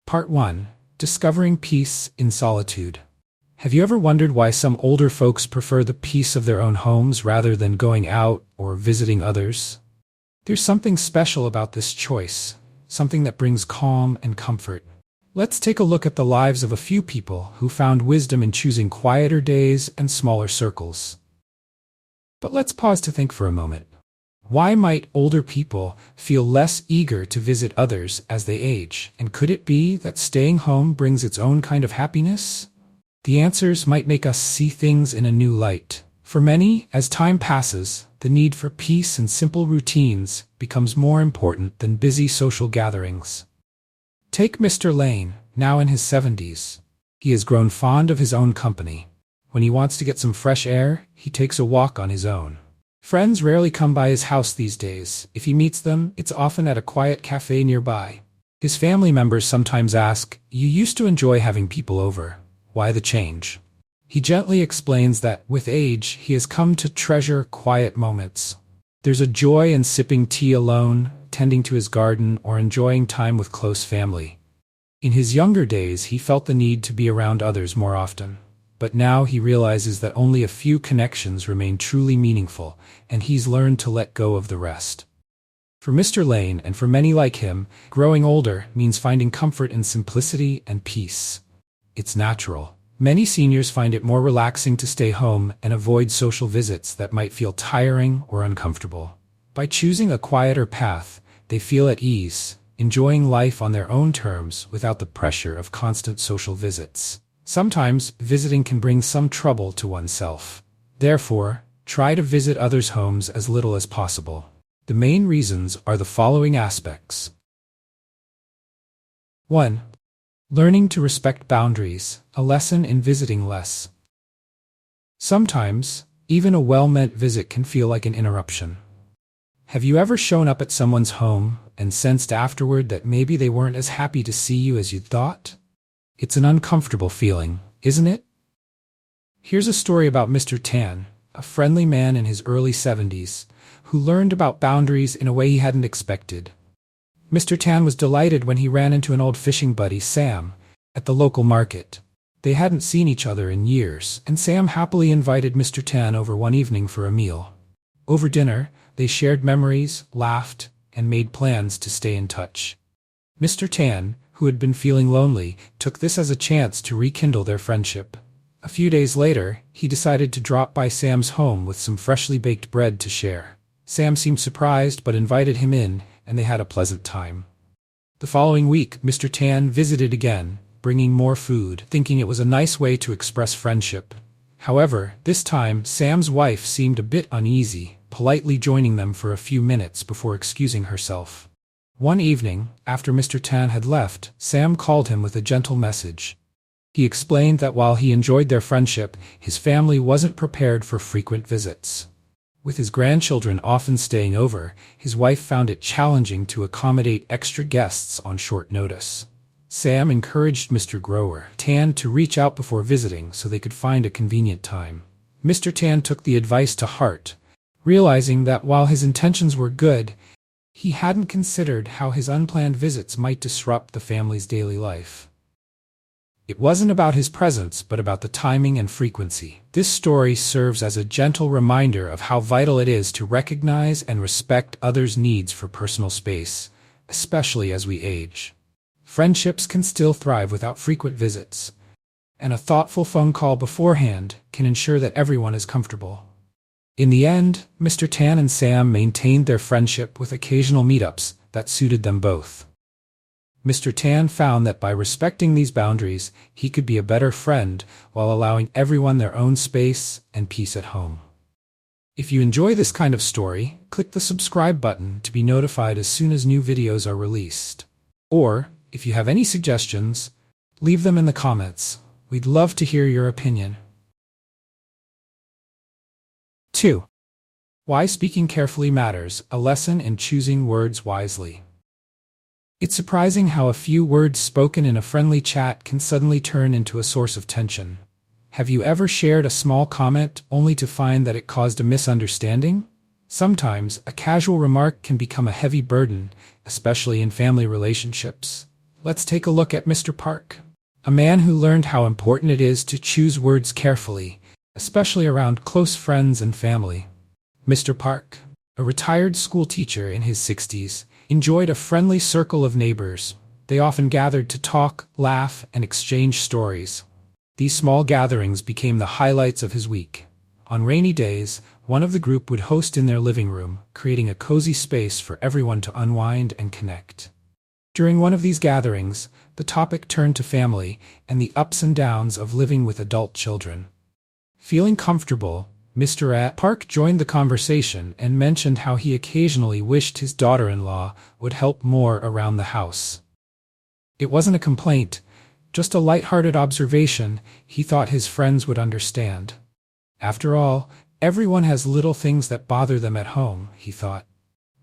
Part 1. Discovering Peace in Solitude. Have you ever wondered why some older folks prefer the peace of their own homes rather than going out or visiting others? There's something special about this choice, something that brings calm and comfort. Let's take a look at the lives of a few people who found wisdom in choosing quieter days and smaller circles. But let's pause to think for a moment. Why might older people feel less eager to visit others as they age? And could it be that staying home brings its own kind of happiness? The answers might make us see things in a new light. For many, as time passes, the need for peace and simple routines becomes more important than busy social gatherings. Take Mr. Lane, now in his 70s. He has grown fond of his own company. When he wants to get some fresh air, he takes a walk on his own. Friends rarely come by his house these days. If he meets them, it's often at a quiet cafe nearby. His family members sometimes ask, "You used to enjoy having people over. Why the change?" He gently explains that, with age, he has come to treasure quiet moments. There's a joy in sipping tea alone, tending to his garden, or enjoying time with close family. In his younger days, he felt the need to be around others more often. But now he realizes that only a few connections remain truly meaningful, and he's learned to let go of the rest. For Mr. Lane, and for many like him, growing older means finding comfort in simplicity and peace. It's natural. Many seniors find it more relaxing to stay home and avoid social visits that might feel tiring or uncomfortable. By choosing a quieter path, they feel at ease, enjoying life on their own terms without the pressure of constant social visits. Sometimes, visiting can bring some trouble to oneself. Therefore, try to visit others' homes as little as possible. The main reasons are the following aspects. 1. Learning to respect boundaries, a lesson in visiting less. Sometimes, even a well-meant visit can feel like an interruption. Have you ever shown up at someone's home and sensed afterward that maybe they weren't as happy to see you as you'd thought? It's an uncomfortable feeling, isn't it? Here's a story about Mr. Tan, a friendly man in his early 70s, who learned about boundaries in a way he hadn't expected. Mr. Tan was delighted when he ran into an old fishing buddy, Sam, at the local market. They hadn't seen each other in years, and Sam happily invited Mr. Tan over one evening for a meal. Over dinner, they shared memories, laughed, and made plans to stay in touch. Mr. Tan, who had been feeling lonely, took this as a chance to rekindle their friendship. A few days later, he decided to drop by Sam's home with some freshly baked bread to share. Sam seemed surprised but invited him in, and they had a pleasant time. The following week, Mr. Tan visited again, bringing more food, thinking it was a nice way to express friendship. However, this time, Sam's wife seemed a bit uneasy, politely joining them for a few minutes before excusing herself. One evening, after Mr. Tan had left, Sam called him with a gentle message. He explained that while he enjoyed their friendship, his family wasn't prepared for frequent visits. With his grandchildren often staying over, his wife found it challenging to accommodate extra guests on short notice. Sam encouraged Mr. Tan to reach out before visiting so they could find a convenient time. Mr. Tan took the advice to heart, realizing that while his intentions were good, he hadn't considered how his unplanned visits might disrupt the family's daily life. It wasn't about his presence, but about the timing and frequency. This story serves as a gentle reminder of how vital it is to recognize and respect others' needs for personal space, especially as we age. Friendships can still thrive without frequent visits, and a thoughtful phone call beforehand can ensure that everyone is comfortable. In the end, Mr. Tan and Sam maintained their friendship with occasional meetups that suited them both. Mr. Tan found that by respecting these boundaries, he could be a better friend while allowing everyone their own space and peace at home. If you enjoy this kind of story, click the subscribe button to be notified as soon as new videos are released. Or, if you have any suggestions, leave them in the comments. We'd love to hear your opinion. 2. Why speaking carefully matters, a lesson in choosing words wisely. It's surprising how a few words spoken in a friendly chat can suddenly turn into a source of tension. Have you ever shared a small comment only to find that it caused a misunderstanding? Sometimes, a casual remark can become a heavy burden, especially in family relationships. let's take a look at Mr. Park, a man who learned how important it is to choose words carefully, especially around close friends and family. Mr. Park, a retired school teacher in his 60s, enjoyed a friendly circle of neighbors. They often gathered to talk, laugh, and exchange stories. These small gatherings became the highlights of his week. On rainy days, one of the group would host in their living room, creating a cozy space for everyone to unwind and connect. During one of these gatherings, the topic turned to family and the ups and downs of living with adult children. Feeling comfortable, Mr. Park joined the conversation and mentioned how he occasionally wished his daughter-in-law would help more around the house. It wasn't a complaint, just a light-hearted observation he thought his friends would understand. After all, everyone has little things that bother them at home, he thought.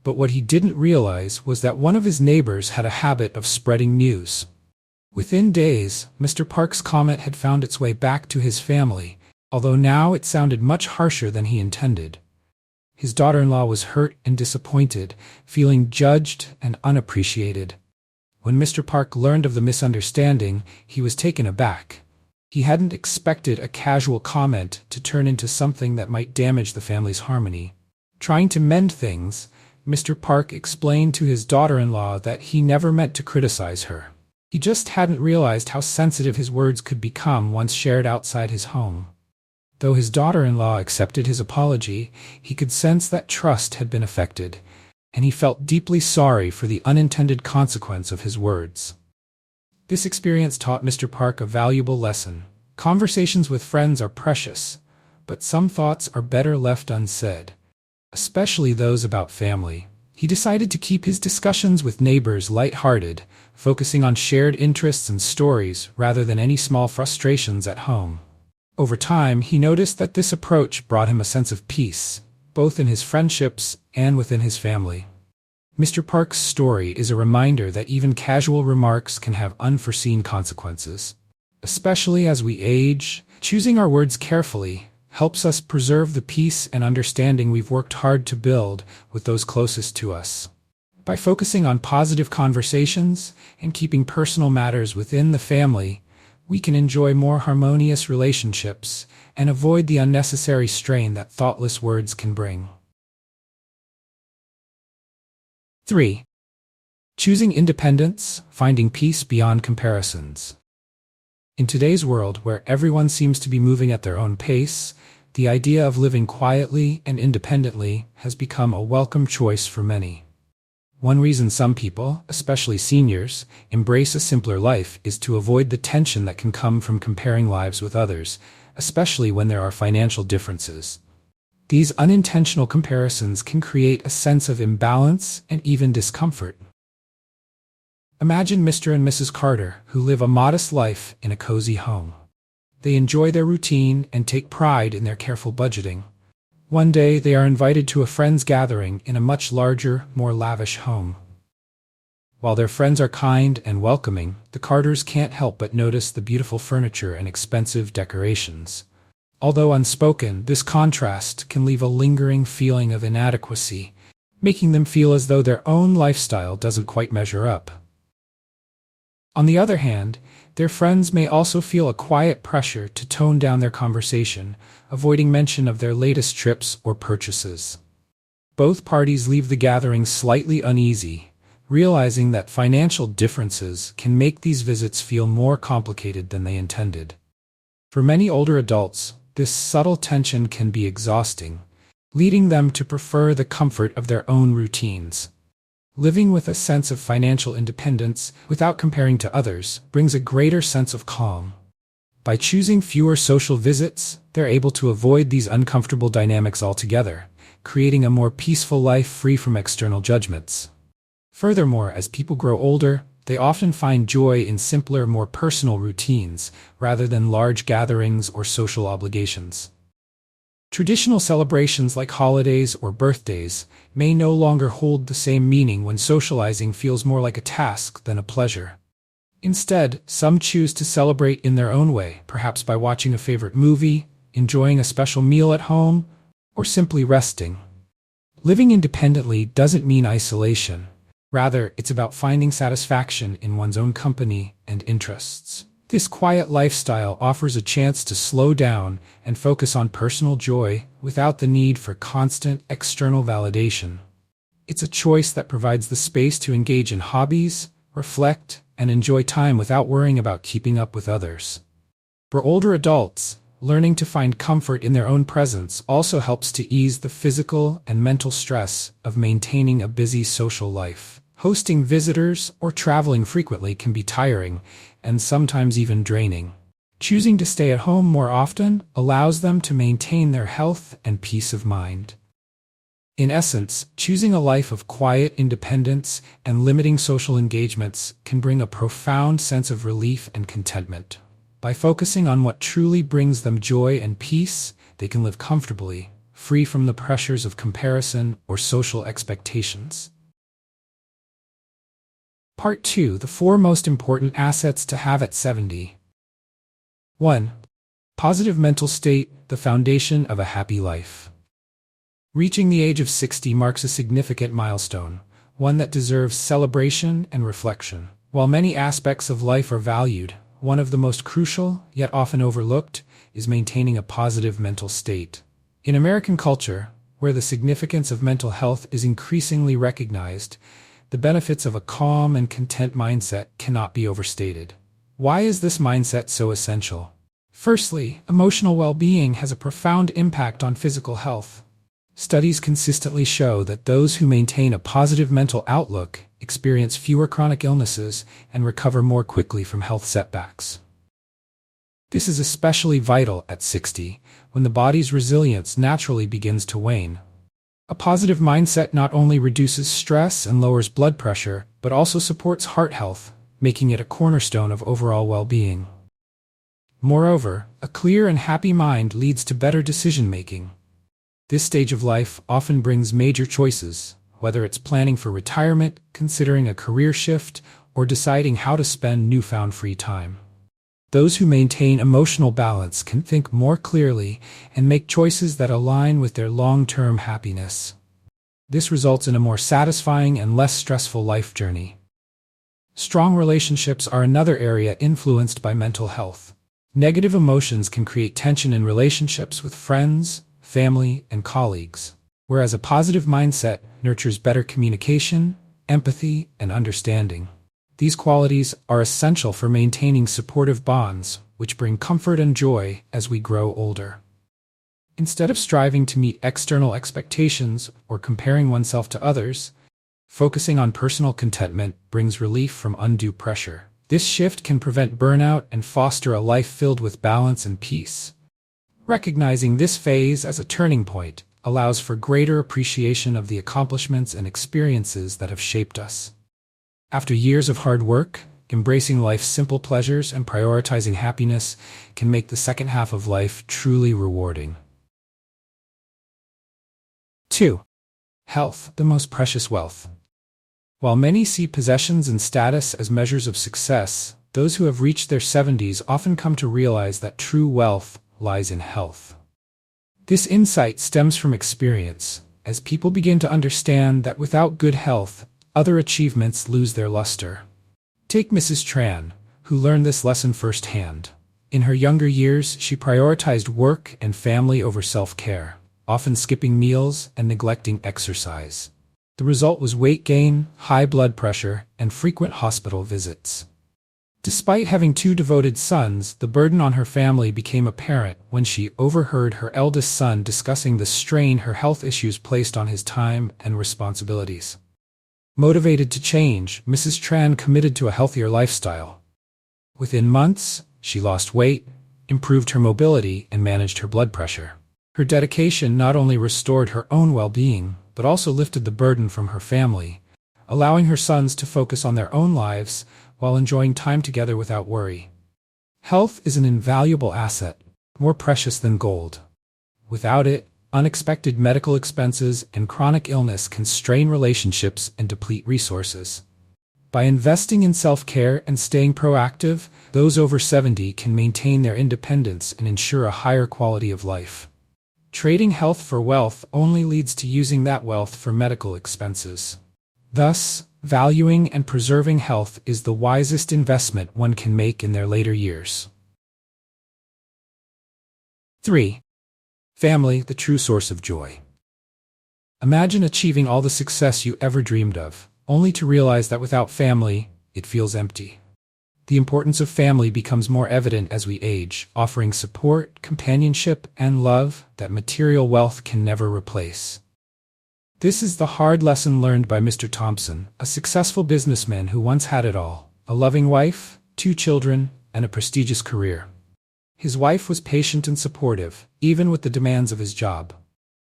But what he didn't realize was that one of his neighbors had a habit of spreading news. Within days, Mr. Park's comment had found its way back to his family, although now it sounded much harsher than he intended. His daughter-in-law was hurt and disappointed, feeling judged and unappreciated. When Mr. Park learned of the misunderstanding, he was taken aback. He hadn't expected a casual comment to turn into something that might damage the family's harmony. Trying to mend things, Mr. Park explained to his daughter-in-law that he never meant to criticize her. He just hadn't realized how sensitive his words could become once shared outside his home. Though his daughter-in-law accepted his apology, he could sense that trust had been affected, and he felt deeply sorry for the unintended consequence of his words. This experience taught Mr. Park a valuable lesson. Conversations with friends are precious, but some thoughts are better left unsaid, especially those about family. He decided to keep his discussions with neighbors light-hearted, focusing on shared interests and stories rather than any small frustrations at home. Over time, he noticed that this approach brought him a sense of peace, both in his friendships and within his family. Mr. Park's story is a reminder that even casual remarks can have unforeseen consequences. Especially as we age, choosing our words carefully helps us preserve the peace and understanding we've worked hard to build with those closest to us. By focusing on positive conversations and keeping personal matters within the family, we can enjoy more harmonious relationships and avoid the unnecessary strain that thoughtless words can bring. 3. Choosing independence, finding peace beyond comparisons. In today's world, where everyone seems to be moving at their own pace, the idea of living quietly and independently has become a welcome choice for many. One reason some people, especially seniors, embrace a simpler life is to avoid the tension that can come from comparing lives with others, especially when there are financial differences. These unintentional comparisons can create a sense of imbalance and even discomfort. Imagine Mr. and Mrs. Carter, who live a modest life in a cozy home. They enjoy their routine and take pride in their careful budgeting. One day, they are invited to a friend's gathering in a much larger, more lavish home. While their friends are kind and welcoming, the Carters can't help but notice the beautiful furniture and expensive decorations. Although unspoken, this contrast can leave a lingering feeling of inadequacy, making them feel as though their own lifestyle doesn't quite measure up. On the other hand, their friends may also feel a quiet pressure to tone down their conversation, avoiding mention of their latest trips or purchases. Both parties leave the gathering slightly uneasy, realizing that financial differences can make these visits feel more complicated than they intended. For many older adults, this subtle tension can be exhausting, leading them to prefer the comfort of their own routines. Living with a sense of financial independence without comparing to others brings a greater sense of calm. By choosing fewer social visits, they're able to avoid these uncomfortable dynamics altogether, creating a more peaceful life free from external judgments. Furthermore, as people grow older, they often find joy in simpler, more personal routines rather than large gatherings or social obligations. Traditional celebrations like holidays or birthdays may no longer hold the same meaning when socializing feels more like a task than a pleasure. Instead, some choose to celebrate in their own way, perhaps by watching a favorite movie, enjoying a special meal at home, or simply resting. Living independently doesn't mean isolation. Rather, it's about finding satisfaction in one's own company and interests. This quiet lifestyle offers a chance to slow down and focus on personal joy without the need for constant external validation. It's a choice that provides the space to engage in hobbies, reflect, and enjoy time without worrying about keeping up with others. For older adults, learning to find comfort in their own presence also helps to ease the physical and mental stress of maintaining a busy social life. Hosting visitors or traveling frequently can be tiring and sometimes even draining. Choosing to stay at home more often allows them to maintain their health and peace of mind. In essence, choosing a life of quiet independence and limiting social engagements can bring a profound sense of relief and contentment. By focusing on what truly brings them joy and peace, they can live comfortably, free from the pressures of comparison or social expectations. Part 2. The 4 most important assets to have at 70. 1. Positive mental state, the foundation of a happy life. Reaching the age of 60 marks a significant milestone, one that deserves celebration and reflection. While many aspects of life are valued, one of the most crucial, yet often overlooked, is maintaining a positive mental state. In American culture, where the significance of mental health is increasingly recognized, the benefits of a calm and content mindset cannot be overstated. Why is this mindset so essential? Firstly, emotional well-being has a profound impact on physical health. Studies consistently show that those who maintain a positive mental outlook experience fewer chronic illnesses and recover more quickly from health setbacks. This is especially vital at 60, when the body's resilience naturally begins to wane. A positive mindset not only reduces stress and lowers blood pressure, but also supports heart health, making it a cornerstone of overall well-being. Moreover, a clear and happy mind leads to better decision-making. This stage of life often brings major choices, whether it's planning for retirement, considering a career shift, or deciding how to spend newfound free time. Those who maintain emotional balance can think more clearly and make choices that align with their long-term happiness. This results in a more satisfying and less stressful life journey. Strong relationships are another area influenced by mental health. Negative emotions can create tension in relationships with friends, family, and colleagues, whereas a positive mindset nurtures better communication, empathy, and understanding. These qualities are essential for maintaining supportive bonds, which bring comfort and joy as we grow older. Instead of striving to meet external expectations or comparing oneself to others, focusing on personal contentment brings relief from undue pressure. This shift can prevent burnout and foster a life filled with balance and peace. Recognizing this phase as a turning point allows for greater appreciation of the accomplishments and experiences that have shaped us. After years of hard work, embracing life's simple pleasures and prioritizing happiness can make the second half of life truly rewarding. 2. Health, the most precious wealth. While many see possessions and status as measures of success, those who have reached their 70s often come to realize that true wealth lies in health. This insight stems from experience, as people begin to understand that without good health, other achievements lose their luster. Take Mrs. Tran, who learned this lesson firsthand. In her younger years, she prioritized work and family over self-care, often skipping meals and neglecting exercise. The result was weight gain, high blood pressure, and frequent hospital visits. Despite having 2 devoted sons, the burden on her family became apparent when she overheard her eldest son discussing the strain her health issues placed on his time and responsibilities. Motivated to change, Mrs. Tran committed to a healthier lifestyle. Within months, she lost weight, improved her mobility, and managed her blood pressure. Her dedication not only restored her own well-being, but also lifted the burden from her family, allowing her sons to focus on their own lives while enjoying time together without worry. Health is an invaluable asset, more precious than gold. Without it, unexpected medical expenses and chronic illness can strain relationships and deplete resources. By investing in self-care and staying proactive, those over 70 can maintain their independence and ensure a higher quality of life. Trading health for wealth only leads to using that wealth for medical expenses. Thus, Valuing and preserving health is the wisest investment one can make in their later years. 3. Family, the true source of joy. Imagine achieving all the success you ever dreamed of, only to realize that without family, it feels empty. The importance of family becomes more evident as we age, offering support, companionship, and love that material wealth can never replace. This is the hard lesson learned by Mr. Thompson, a successful businessman who once had it all: a loving wife, 2 children, and a prestigious career. His wife was patient and supportive, even with the demands of his job.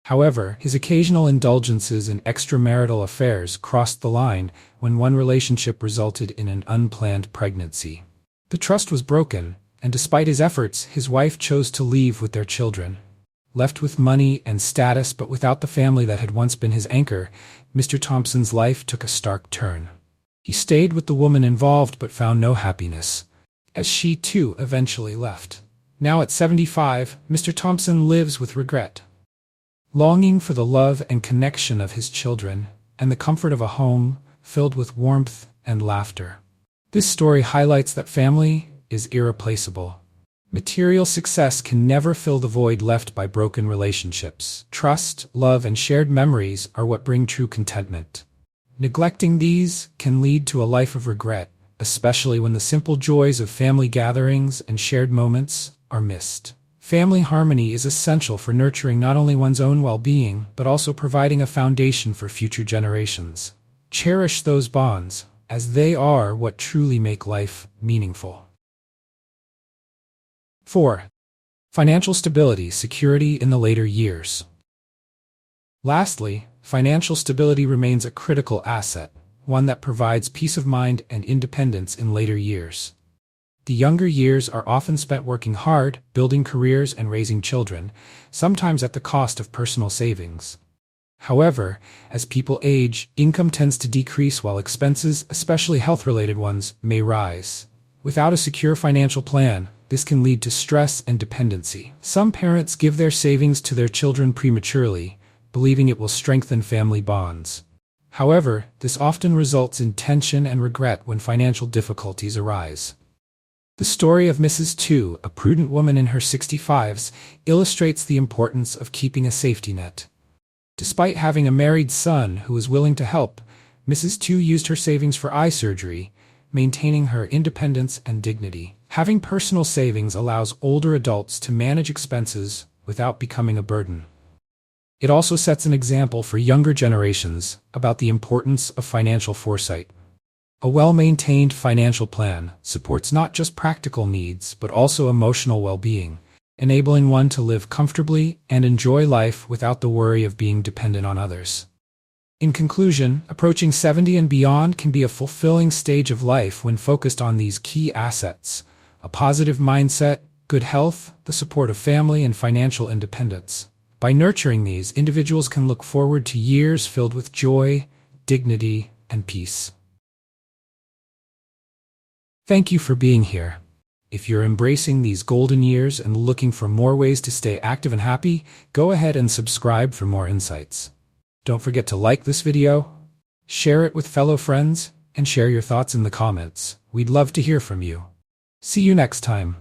However, his occasional indulgences in extramarital affairs crossed the line when one relationship resulted in an unplanned pregnancy. The trust was broken, and despite his efforts, his wife chose to leave with their children. Left with money and status but without the family that had once been his anchor, Mr. Thompson's life took a stark turn. He stayed with the woman involved but found no happiness, as she too eventually left. Now at 75, Mr. Thompson lives with regret, longing for the love and connection of his children, and the comfort of a home filled with warmth and laughter. This story highlights that family is irreplaceable. Material success can never fill the void left by broken relationships. Trust, love, and shared memories are what bring true contentment. Neglecting these can lead to a life of regret, especially when the simple joys of family gatherings and shared moments are missed. Family harmony is essential for nurturing not only one's own well-being, but also providing a foundation for future generations. Cherish those bonds, as they are what truly make life meaningful. 4. Financial stability, security in the later years. Lastly, financial stability remains a critical asset, one that provides peace of mind and independence in later years. The younger years are often spent working hard, building careers, and raising children, sometimes at the cost of personal savings. However, as people age, income tends to decrease while expenses, especially health-related ones, may rise. Without a secure financial plan, this can lead to stress and dependency. Some parents give their savings to their children prematurely, believing it will strengthen family bonds. However, this often results in tension and regret when financial difficulties arise. The story of Mrs. 2, a prudent woman in her 65s, illustrates the importance of keeping a safety net. Despite having a married son who was willing to help, Mrs. 2 used her savings for eye surgery, maintaining her independence and dignity. Having personal savings allows older adults to manage expenses without becoming a burden. It also sets an example for younger generations about the importance of financial foresight. A well-maintained financial plan supports not just practical needs but also emotional well-being, enabling one to live comfortably and enjoy life without the worry of being dependent on others. In conclusion, approaching 70 and beyond can be a fulfilling stage of life when focused on these key assets: a positive mindset, good health, the support of family, and financial independence. By nurturing these, individuals can look forward to years filled with joy, dignity, and peace. Thank you for being here. If you're embracing these golden years and looking for more ways to stay active and happy, go ahead and subscribe for more insights. Don't forget to like this video, share it with fellow friends, and share your thoughts in the comments. We'd love to hear from you. See you next time.